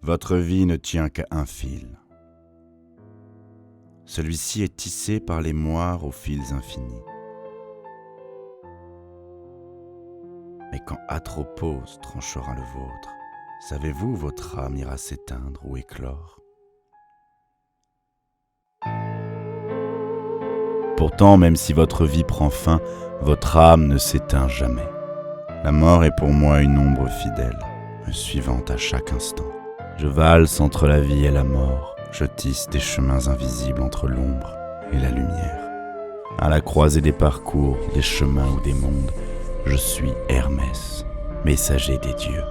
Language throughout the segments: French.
Votre vie ne tient qu'à un fil. Celui-ci est tissé par les moires aux fils infinis. Mais quand Atropos tranchera le vôtre, savez-vous, votre âme ira s'éteindre ou éclore. Pourtant, même si votre vie prend fin, votre âme ne s'éteint jamais. La mort est pour moi une ombre fidèle, me suivant à chaque instant. Je valse entre la vie et la mort, je tisse des chemins invisibles entre l'ombre et la lumière. À la croisée des parcours, des chemins ou des mondes, je suis Hermès, messager des dieux,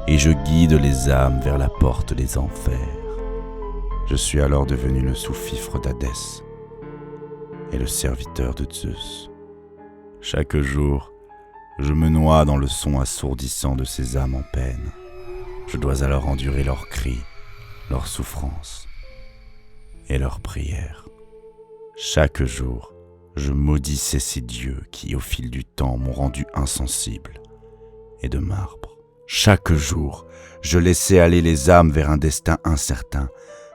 et je guide les âmes vers la porte des enfers. Je suis alors devenu le sous-fifre d'Hadès et le serviteur de Zeus. Chaque jour, je me noie dans le son assourdissant de ces âmes en peine. Je dois alors endurer leurs cris, leurs souffrances et leurs prières. Chaque jour, je maudissais ces dieux qui, au fil du temps, m'ont rendu insensible et de marbre. Chaque jour, je laissais aller les âmes vers un destin incertain,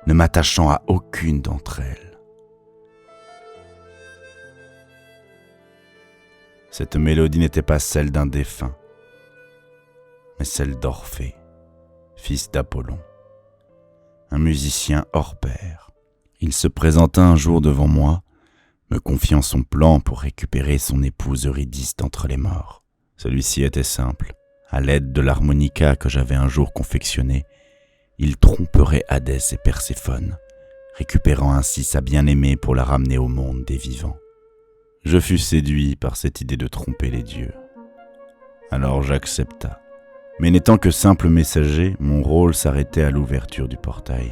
ne m'attachant à aucune d'entre elles. Cette mélodie n'était pas celle d'un défunt, mais celle d'Orphée, fils d'Apollon, un musicien hors pair. Il se présenta un jour devant moi, me confiant son plan pour récupérer son épouse Eurydice d'entre les morts. Celui-ci était simple. À l'aide de l'harmonica que j'avais un jour confectionné, il tromperait Hadès et Perséphone, récupérant ainsi sa bien-aimée pour la ramener au monde des vivants. Je fus séduit par cette idée de tromper les dieux. Alors j'accepta. Mais n'étant que simple messager, mon rôle s'arrêtait à l'ouverture du portail.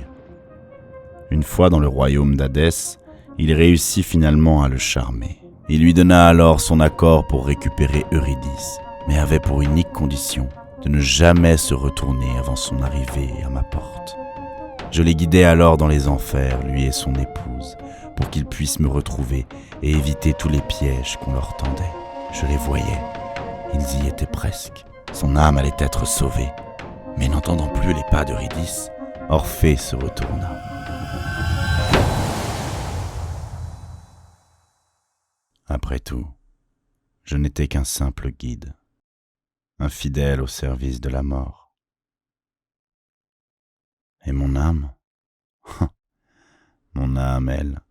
Une fois dans le royaume d'Hadès, il réussit finalement à le charmer. Il lui donna alors son accord pour récupérer Eurydice, mais avait pour unique condition de ne jamais se retourner avant son arrivée à ma porte. Je les guidai alors dans les enfers, lui et son épouse, pour qu'ils puissent me retrouver et éviter tous les pièges qu'on leur tendait. Je les voyais, ils y étaient presque. Son âme allait être sauvée, mais n'entendant plus les pas d'Eurydice, Orphée se retourna. Après tout, je n'étais qu'un simple guide, infidèle au service de la mort. Et mon âme, mon âme, elle,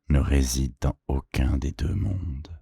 ne réside dans aucun des deux mondes.